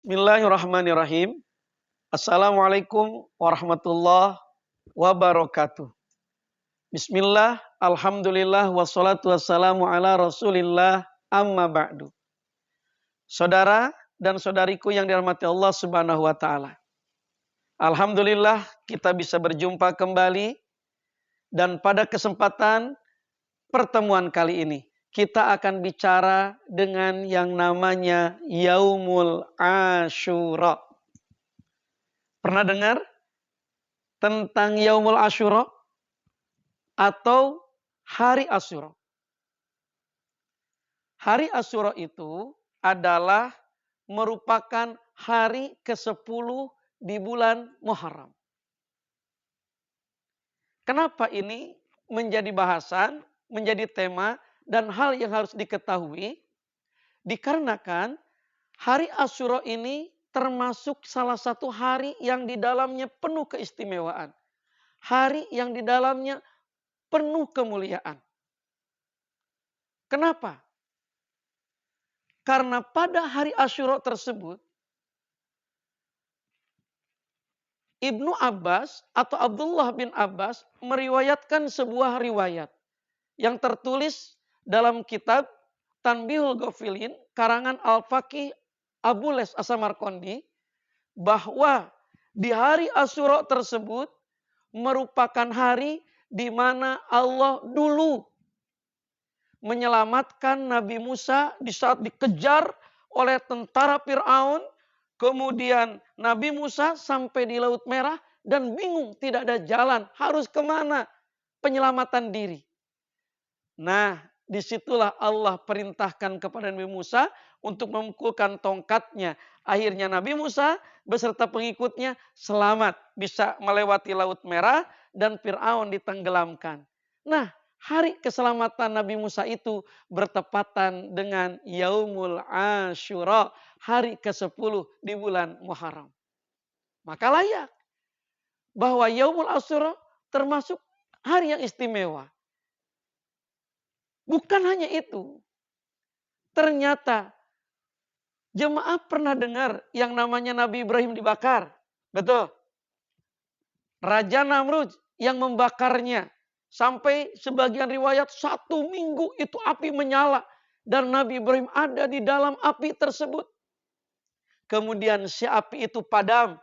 Bismillahirrahmanirrahim. Assalamualaikum warahmatullahi wabarakatuh. Bismillah, alhamdulillah, wassalatu wassalamu ala rasulillah, amma ba'du. Saudara dan saudariku yang dirahmati Allah subhanahu wa ta'ala. Alhamdulillah kita bisa berjumpa kembali dan pada kesempatan pertemuan kali ini kita akan bicara dengan yang namanya Yaumul Asyura. Pernah dengar tentang Yaumul Asyura atau Hari Asyura? Hari Asyura itu adalah merupakan hari ke-10 di bulan Muharram. Kenapa ini menjadi bahasan, menjadi tema, dan hal yang harus diketahui? Dikarenakan hari Asyura ini termasuk salah satu hari yang di dalamnya penuh keistimewaan. Hari yang di dalamnya penuh kemuliaan. Kenapa? Karena pada hari Asyura tersebut, Ibnu Abbas atau Abdullah bin Abbas meriwayatkan sebuah riwayat yang tertulis dalam kitab Tanbihul Ghafilin karangan Al-Faqih Abu Les As-Samarqandi, bahwa di hari Asyura tersebut merupakan hari di mana Allah dulu menyelamatkan Nabi Musa di saat dikejar oleh tentara Fir'aun. Kemudian Nabi Musa sampai di Laut Merah dan bingung, tidak ada jalan, harus kemana penyelamatan diri. Nah, disitulah Allah perintahkan kepada Nabi Musa untuk memukulkan tongkatnya. Akhirnya Nabi Musa beserta pengikutnya selamat, bisa melewati Laut Merah dan Fir'aun ditenggelamkan. Nah, hari keselamatan Nabi Musa itu bertepatan dengan Yaumul Asyura, hari ke-10 di bulan Muharram. Maka layak bahwa Yaumul Asyura termasuk hari yang istimewa. Bukan hanya itu, ternyata jemaah pernah dengar yang namanya Nabi Ibrahim dibakar. Betul. Raja Namrud yang membakarnya. Sampai sebagian riwayat 1 minggu itu api menyala. Dan Nabi Ibrahim ada di dalam api tersebut. Kemudian si api itu padam.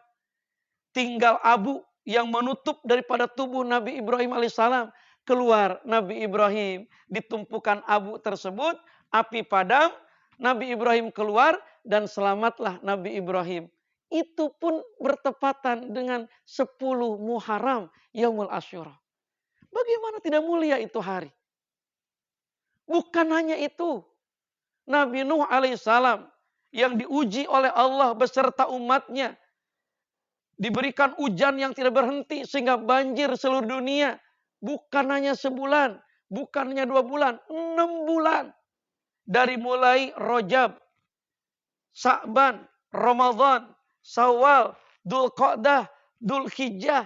Tinggal abu yang menutup daripada tubuh Nabi Ibrahim alaihissalam. Keluar Nabi Ibrahim di tumpukan abu tersebut. Api padam. Nabi Ibrahim keluar dan selamatlah Nabi Ibrahim. Itu pun bertepatan dengan 10 Muharram, Yaumul Asyura. Bagaimana tidak mulia itu hari? Bukan hanya itu. Nabi Nuh alaihissalam yang diuji oleh Allah beserta umatnya. Diberikan hujan yang tidak berhenti sehingga banjir seluruh dunia. Bukan hanya sebulan, bukan hanya 2 bulan, 6 bulan. Dari mulai Rajab, Sa'ban, Ramadan, Syawal, Dzulqa'dah, Dzulhijjah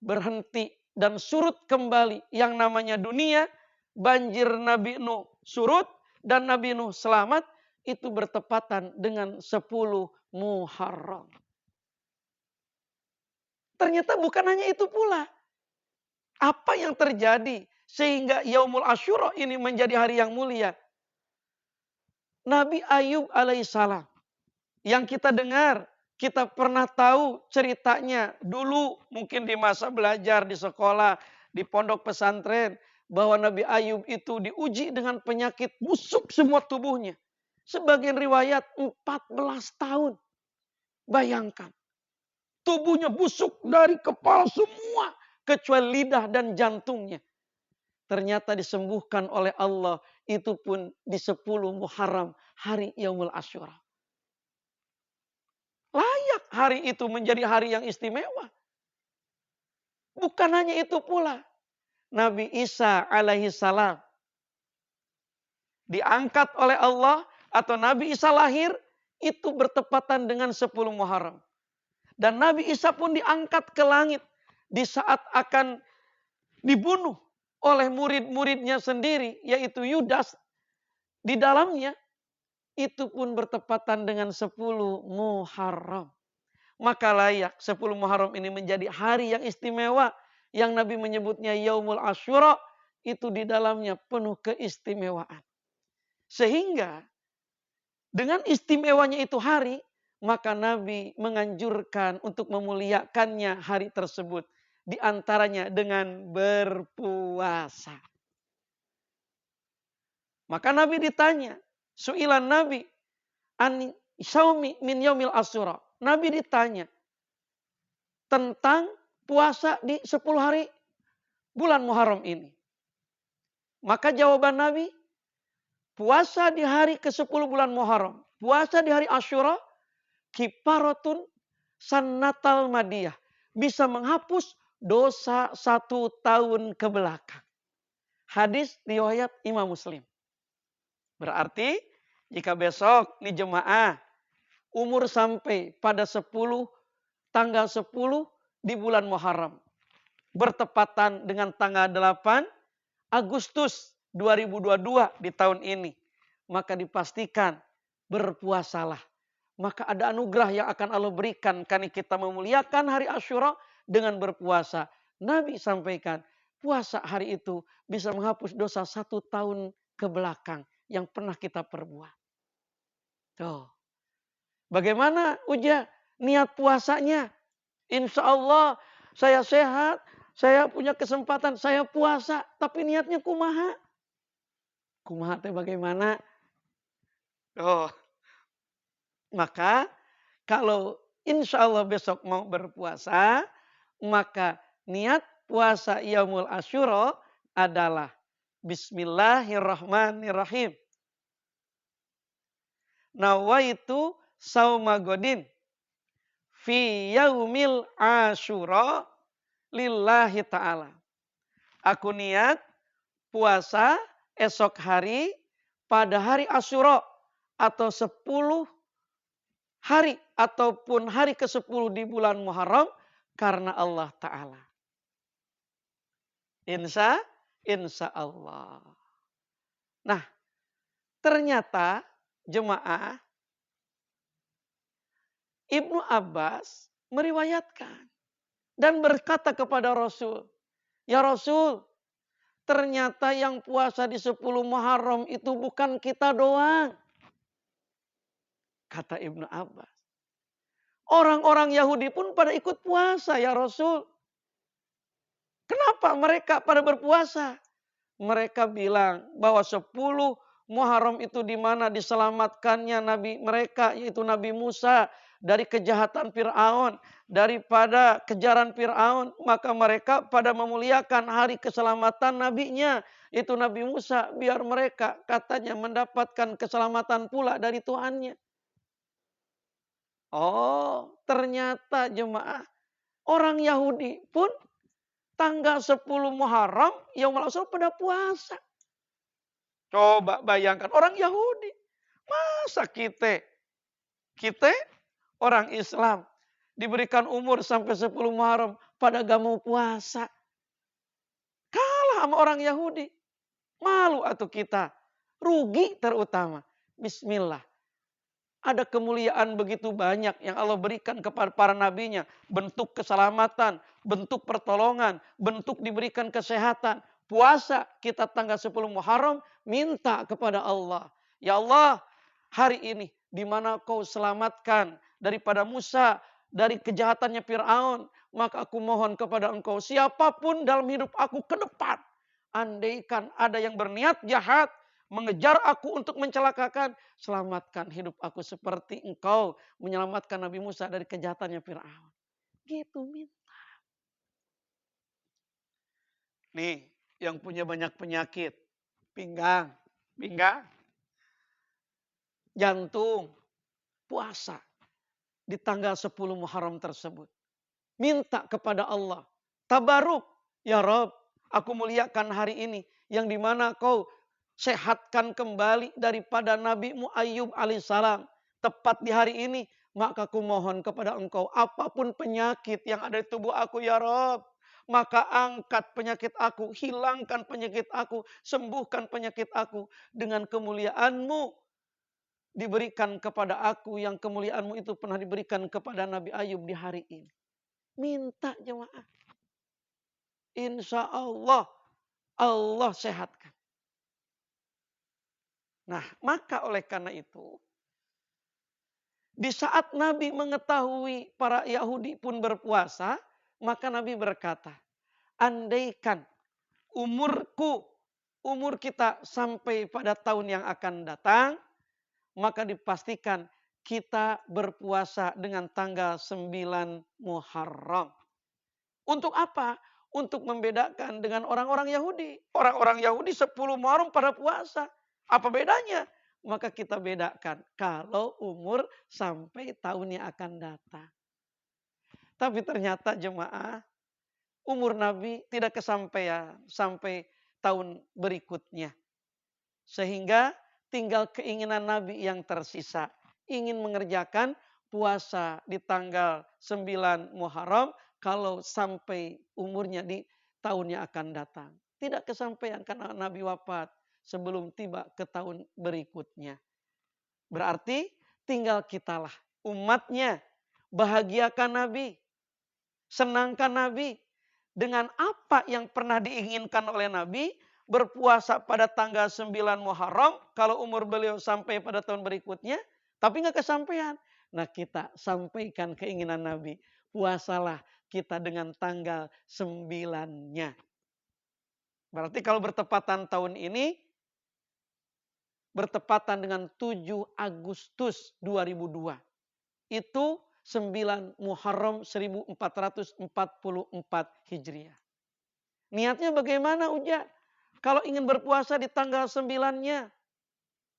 berhenti dan surut kembali yang namanya dunia. Banjir Nabi Nuh surut dan Nabi Nuh selamat, itu bertepatan dengan 10 Muharram. Ternyata bukan hanya itu pula. Apa yang terjadi sehingga Yaumul Asyura ini menjadi hari yang mulia? Nabi Ayub alaihissalam yang kita dengar, kita pernah tahu ceritanya dulu mungkin di masa belajar di sekolah, di pondok pesantren, bahwa Nabi Ayub itu diuji dengan penyakit busuk semua tubuhnya. Sebagian riwayat 14 tahun. Bayangkan. Tubuhnya busuk dari kepala semua, kecuali lidah dan jantungnya. Ternyata disembuhkan oleh Allah, itu pun di 10 Muharram, hari Yaumul Asyura. Layak hari itu menjadi hari yang istimewa. Bukan hanya itu pula. Nabi Isa alaihissalam diangkat oleh Allah atau Nabi Isa lahir itu bertepatan dengan 10 Muharram. Dan Nabi Isa pun diangkat ke langit di saat akan dibunuh oleh murid-muridnya sendiri, yaitu Yudas. Di dalamnya itu pun bertepatan dengan 10 Muharram. Maka layak 10 Muharram ini menjadi hari yang istimewa. Yang Nabi menyebutnya Yaumul Asyura. Itu di dalamnya penuh keistimewaan. Sehingga dengan istimewanya itu hari, maka Nabi menganjurkan untuk memuliakannya hari tersebut. Di antaranya dengan berpuasa. Maka Nabi ditanya, su'ilan Nabi, an saumi min yaumil asyura. Nabi ditanya tentang puasa di 10 hari bulan Muharram ini. Maka jawaban Nabi, puasa di hari ke-10 bulan Muharram, puasa di hari Asyura, kiparatun sannatal madiyah. Bisa menghapus dosa 1 tahun ke belakang. Hadis riwayat Imam Muslim. Berarti jika besok nih jemaah umur sampai pada 10, tanggal 10 di bulan Muharram. Bertepatan dengan tanggal 8 Agustus 2022 di tahun ini. Maka dipastikan berpuasalah. Maka ada anugerah yang akan Allah berikan karena kita memuliakan hari Asyura dengan berpuasa. Nabi sampaikan puasa hari itu bisa menghapus dosa 1 tahun ke belakang yang pernah kita perbuat. Tuh. Bagaimana Uja niat puasanya? Insya Allah saya sehat, saya punya kesempatan, saya puasa. Tapi niatnya kumaha? Kumaha teh bagaimana? Oh, maka kalau insya Allah besok mau berpuasa, maka niat puasa Yaumul Asyura adalah Bismillahirrahmanirrahim. Nawaitu saumagodin fi yaumil Asyura lillahi ta'ala. Aku niat puasa esok hari pada hari Asyura atau 10 hari ataupun hari ke-10 di bulan Muharram karena Allah Ta'ala. Insya Allah. Nah, ternyata jemaah Ibnu Abbas meriwayatkan dan berkata kepada Rasul, ya Rasul, ternyata yang puasa di 10 Muharram itu bukan kita doang. Kata Ibnu Abbas. Orang-orang Yahudi pun pada ikut puasa ya Rasul. Kenapa mereka pada berpuasa? Mereka bilang bahwa 10 Muharram itu di mana diselamatkannya Nabi mereka yaitu Nabi Musa dari kejahatan Fir'aun, daripada kejaran Fir'aun, maka mereka pada memuliakan hari keselamatan nabinya itu Nabi Musa biar mereka katanya mendapatkan keselamatan pula dari Tuhannya. Oh, ternyata jemaah orang Yahudi pun tanggal 10 Muharram Yaumul Asyura pada puasa. Coba bayangkan orang Yahudi. Masa kita orang Islam diberikan umur sampai 10 Muharram pada gak mau puasa. Kalah sama orang Yahudi. Malu atau kita. Rugi terutama. Bismillah. Ada kemuliaan begitu banyak yang Allah berikan kepada para nabinya. Bentuk keselamatan, bentuk pertolongan, bentuk diberikan kesehatan. Puasa kita tanggal 10 Muharram minta kepada Allah. Ya Allah, hari ini di mana kau selamatkan daripada Musa, dari kejahatannya Fir'aun. Maka aku mohon kepada engkau, siapapun dalam hidup aku ke depan. Andaikan ada yang berniat jahat, mengejar aku untuk mencelakakan, selamatkan hidup aku seperti engkau menyelamatkan Nabi Musa dari kejahatannya Fir'aun. Gitu minta. Nih, yang punya banyak penyakit. Pinggang, jantung, puasa. Di tanggal 10 Muharram tersebut. Minta kepada Allah. Tabaruk, ya Rob, aku muliakan hari ini. Yang dimana kau sehatkan kembali daripada Nabi Ayyub alaihissalam. Tepat di hari ini, maka aku mohon kepada engkau. Apapun penyakit yang ada di tubuh aku ya Rob. Maka angkat penyakit aku. Hilangkan penyakit aku. Sembuhkan penyakit aku. Dengan kemuliaanmu. diberikan kepada aku yang kemuliaanmu itu pernah diberikan kepada Nabi Ayub di hari ini. Minta jemaah. Insya Allah, Allah sehatkan. Nah, maka oleh karena itu, di saat Nabi mengetahui para Yahudi pun berpuasa, maka Nabi berkata, andaikan umur kita sampai pada tahun yang akan datang, maka dipastikan kita berpuasa dengan tanggal 9 Muharram. Untuk apa? Untuk membedakan dengan orang-orang Yahudi. Orang-orang Yahudi 10 Muharram pada puasa. Apa bedanya? Maka kita bedakan kalau umur sampai tahun yang akan datang. Tapi ternyata jemaah, umur Nabi tidak kesampaian sampai tahun berikutnya. Sehingga tinggal keinginan Nabi yang tersisa. Ingin mengerjakan puasa di tanggal 9 Muharram kalau sampai umurnya di tahun yang akan datang. Tidak kesampaian karena Nabi wafat sebelum tiba ke tahun berikutnya. Berarti tinggal kitalah umatnya. Bahagiakan Nabi. Senangkan Nabi. Dengan apa yang pernah diinginkan oleh Nabi. Berpuasa pada tanggal 9 Muharram. Kalau umur beliau sampai pada tahun berikutnya. Tapi nggak kesampaian. Nah kita sampaikan keinginan Nabi. Puasalah kita dengan tanggal 9-nya. Berarti kalau bertepatan tahun ini. Bertepatan dengan 7 Agustus 2002. Itu 9 Muharram 1444 Hijriah. Niatnya bagaimana Uja? Kalau ingin berpuasa di tanggal 9-nya.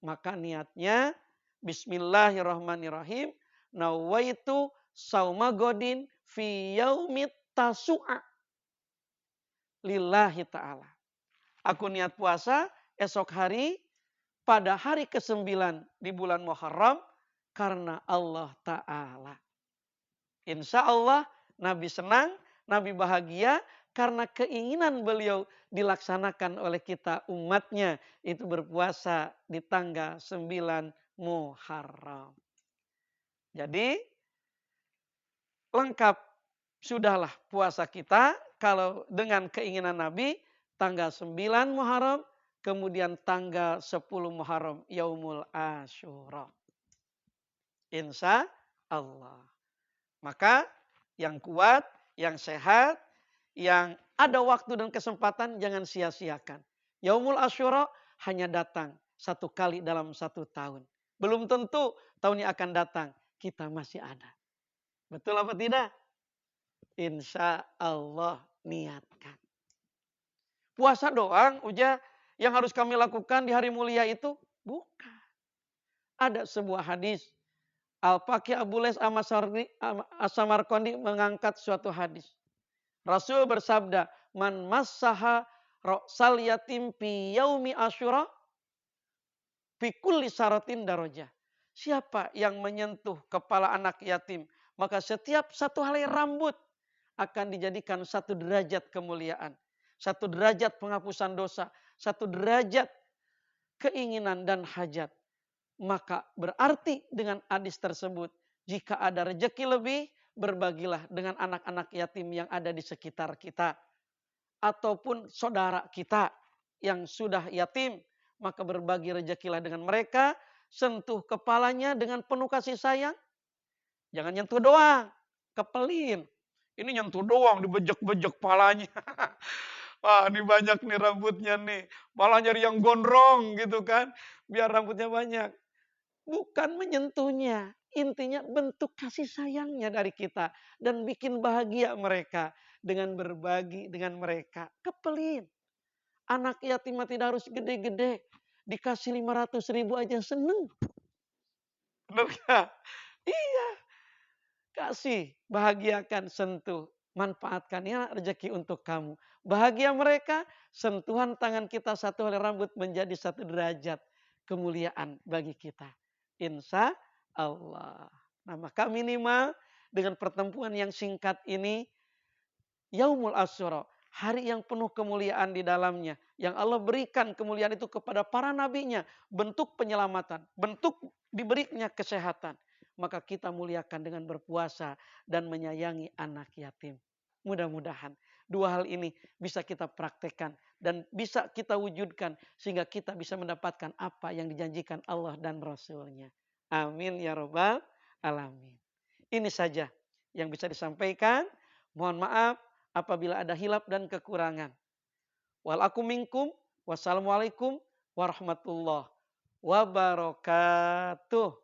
Maka niatnya Bismillahirrahmanirrahim. Nawaitu sauma godin fi yaumit tasu'a. Lillahi ta'ala. Aku niat puasa esok hari pada hari ke-9 di bulan Muharram karena Allah Ta'ala. Insya Allah Nabi senang, Nabi bahagia karena keinginan beliau dilaksanakan oleh kita umatnya. Itu berpuasa di tanggal 9 Muharram. Jadi lengkap sudahlah puasa kita kalau dengan keinginan Nabi tanggal 9 Muharram. Kemudian tanggal 10 Muharram Yaumul Asyura. Insya Allah. Maka yang kuat, yang sehat, yang ada waktu dan kesempatan jangan sia-siakan. Yaumul Asyura hanya datang satu kali dalam satu tahun. Belum tentu tahun yang akan datang kita masih ada. Betul apa tidak? Insya Allah niatkan. Puasa doang, Uja, yang harus kami lakukan di hari mulia itu? Bukan. Ada sebuah hadis. Al-Faqih Abu Les As-Samarqandi mengangkat suatu hadis. Rasul bersabda, man massaha ra'sal yatim fi yaumi asyura fi kulli saratin darajah. Siapa yang menyentuh kepala anak yatim, maka setiap satu helai rambut akan dijadikan satu derajat kemuliaan. Satu derajat penghapusan dosa. Satu derajat keinginan dan hajat. Maka berarti dengan hadis tersebut, jika ada rezeki lebih, berbagilah dengan anak-anak yatim yang ada di sekitar kita. Ataupun saudara kita yang sudah yatim, maka berbagi rezekilah dengan mereka. Sentuh kepalanya dengan penuh kasih sayang. Jangan nyentuh doang, kepelin. Ini nyentuh doang, dibejek-bejek palanya. Wah, ini banyak nih rambutnya nih. Malah nyari yang gondrong gitu kan. Biar rambutnya banyak. Bukan menyentuhnya. Intinya bentuk kasih sayangnya dari kita. Dan bikin bahagia mereka. Dengan berbagi dengan mereka. Kepelin. Anak yatim tidak harus gede-gede. Dikasih 500.000 aja seneng. Benar gak? Iya. Kasih, bahagiakan, sentuh. Manfaatkan ya rezeki untuk kamu. Bahagia mereka, sentuhan tangan kita satu helai rambut menjadi satu derajat kemuliaan bagi kita. Insya Allah. Nah maka minimal dengan pertemuan yang singkat ini, Yaumul Asyura Hari yang penuh kemuliaan di dalamnya. Yang Allah berikan kemuliaan itu kepada para nabinya. Bentuk penyelamatan. Bentuk diberinya kesehatan. Maka kita muliakan dengan berpuasa dan menyayangi anak yatim. Mudah-mudahan dua hal ini bisa kita praktekkan dan bisa kita wujudkan sehingga kita bisa mendapatkan apa yang dijanjikan Allah dan Rasulnya. Amin ya robbal alamin. Ini saja yang bisa disampaikan. Mohon maaf apabila ada hilap dan kekurangan. Walakum minkum. Wassalamualaikum warahmatullahi wabarakatuh.